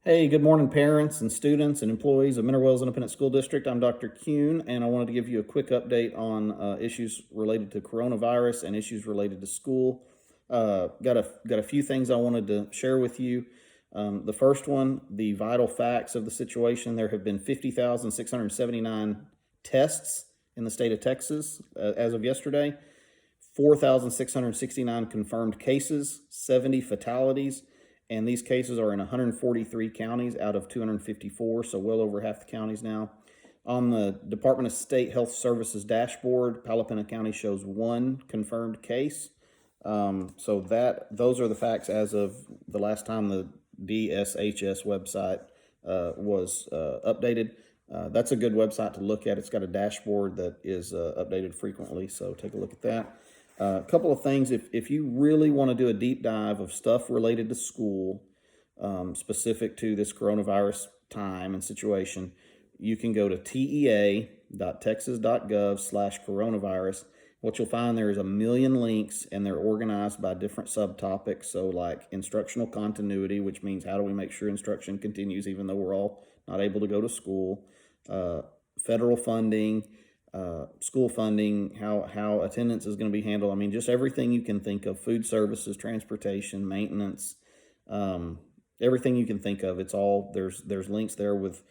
Hey, good morning, parents and students and employees of Mineral Wells Independent School District. I'm Dr. Kuhn, and I wanted to give you a quick update on issues related to coronavirus and issues related to school. Got a few things I wanted to share with you. The first one, the vital facts of the situation. There have been 50,679 tests in the state of Texas as of yesterday. 4,669 confirmed cases, 70 fatalities, and these cases are in 143 counties out of 254, so well over half the counties now. On the Department of State Health Services dashboard, Palapena County shows one confirmed case. Those are the facts as of the last time the DSHS website was updated. That's a good website to look at. It's got a dashboard that is updated frequently, so take a look at that. A couple of things, if you really want to do a deep dive of stuff related to school, specific to this coronavirus time and situation, you can go to tea.texas.gov/coronavirus. What you'll find there is a million links, and they're organized by different subtopics. So like instructional continuity, which means how do we make sure instruction continues even though we're all not able to go to school, federal funding, school funding, how attendance is going to be handled. I mean, just everything you can think of: food services, transportation, maintenance, everything you can think of. It's all there's links there with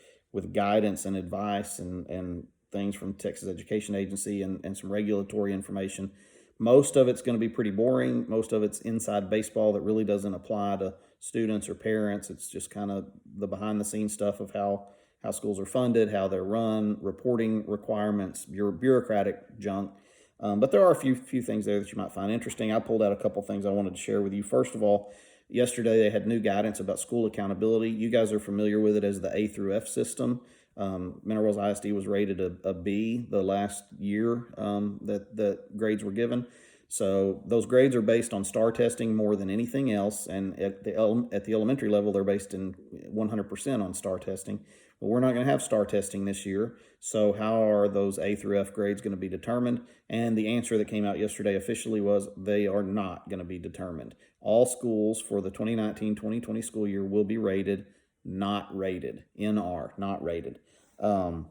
guidance and advice and things from Texas Education Agency and some regulatory information. Most of it's going to be pretty boring. Most of it's inside baseball that really doesn't apply to students or parents. It's just kind of the behind the scenes stuff of how schools are funded, how they're run, reporting requirements, bureaucratic junk. But there are a few things there that you might find interesting. I pulled out a couple things I wanted to share with you. First of all, yesterday they had new guidance about school accountability. You guys are familiar with it as the A through F system. Mineral Wells ISD was rated a B the last year that grades were given. So those grades are based on STAR testing more than anything else, and at the elementary level, they're based in 100% on STAR testing. But we're not going to have STAR testing this year, so how are those A through F grades going to be determined? And the answer that came out yesterday officially was they are not going to be determined. All schools for the 2019-2020 school year will be rated, not rated, NR, not rated. That's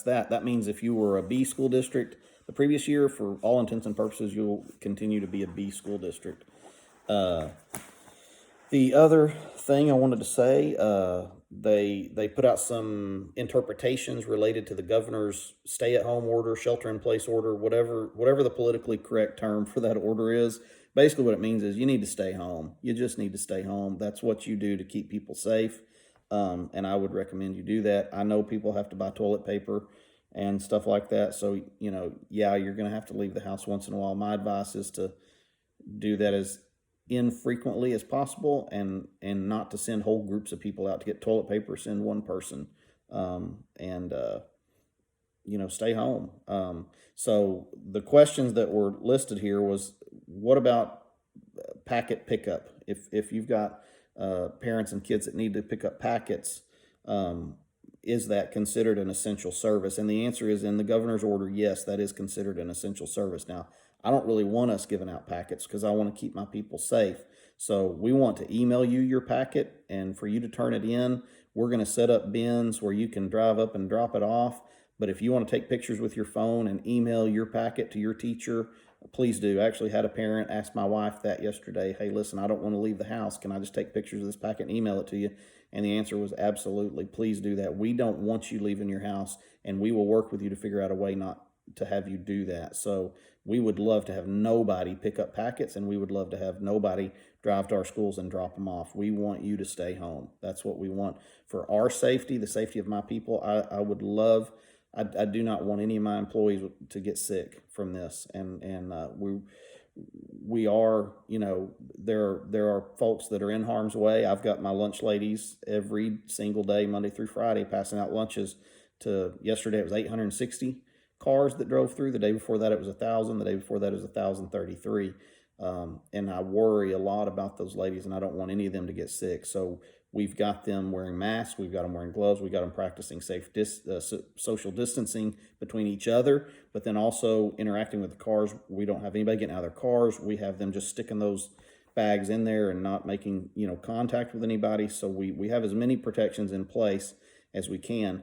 that. That means if you were a B school district the previous year, for all intents and purposes, you'll continue to be a B school district. The other thing I wanted to say, they put out some interpretations related to the governor's stay-at-home order, shelter-in-place order, whatever the politically correct term for that order is. Basically, what it means is you need to stay home. You just need to stay home. That's what you do to keep people safe, and I would recommend you do that. I know people have to buy toilet paper and stuff like that, so yeah, you're going to have to leave the house once in a while. My advice is to do that as infrequently as possible, and not to send whole groups of people out to get toilet paper. Send one person, and stay home. So the questions that were listed here was, what about packet pickup? If you've got parents and kids that need to pick up packets, is that considered an essential service? And the answer is, in the governor's order, yes, that is considered an essential service. Now, I don't really want us giving out packets because I want to keep my people safe. So we want to email you your packet, and for you to turn it in, we're going to set up bins where you can drive up and drop it off. But if you want to take pictures with your phone and email your packet to your teacher, please do. I actually had a parent ask my wife that yesterday. Hey, listen, I don't want to leave the house. Can I just take pictures of this packet and email it to you? And the answer was absolutely. Please do that. We don't want you leaving your house, and we will work with you to figure out a way not to have you do that. So we would love to have nobody pick up packets, and we would love to have nobody drive to our schools and drop them off. We want you to stay home. That's what we want for our safety, the safety of my people. I would love, I do not want any of my employees to get sick from this. And we are, there are folks that are in harm's way. I've got my lunch ladies every single day, Monday through Friday, passing out lunches to, yesterday it was 860 cars that drove through. The day before that it was 1,000. The day before that it was 1,033. And I worry a lot about those ladies, and I don't want any of them to get sick. So we've got them wearing masks, we've got them wearing gloves, we've got them practicing safe social distancing between each other, but then also interacting with the cars. We don't have anybody getting out of their cars. We have them just sticking those bags in there and not making, contact with anybody. So we have as many protections in place as we can.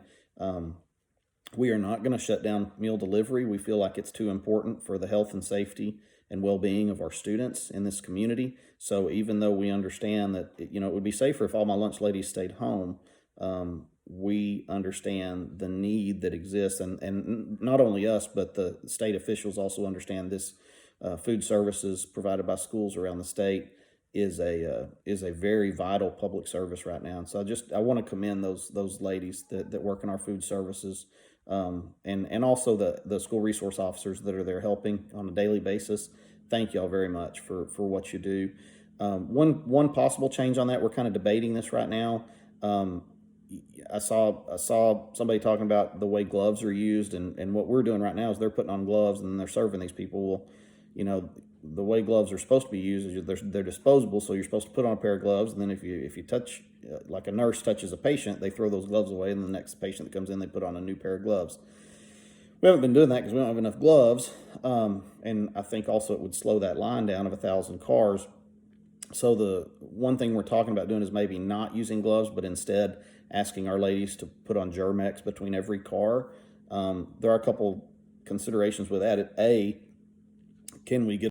We are not going to shut down meal delivery. We feel like it's too important for the health and safety and well-being of our students in this community. So even though we understand that, it would be safer if all my lunch ladies stayed home, we understand the need that exists, and not only us, but the state officials also understand this. Food services provided by schools around the state is a very vital public service right now. And so I want to commend those ladies that work in our food services, and also the school resource officers that are there helping on a daily basis. Thank y'all very much for what you do. One possible change on that, we're kind of debating this right now. I saw somebody talking about the way gloves are used, and what we're doing right now is they're putting on gloves and they're serving these people. Well, the way gloves are supposed to be used is they're disposable, so you're supposed to put on a pair of gloves, and then if you touch, like a nurse touches a patient, they throw those gloves away, and the next patient that comes in, they put on a new pair of gloves. We haven't been doing that because we don't have enough gloves, and I think also it would slow that line down of 1,000 cars. So the one thing we're talking about doing is maybe not using gloves, but instead asking our ladies to put on Germex between every car. There are a couple considerations with that. Can we get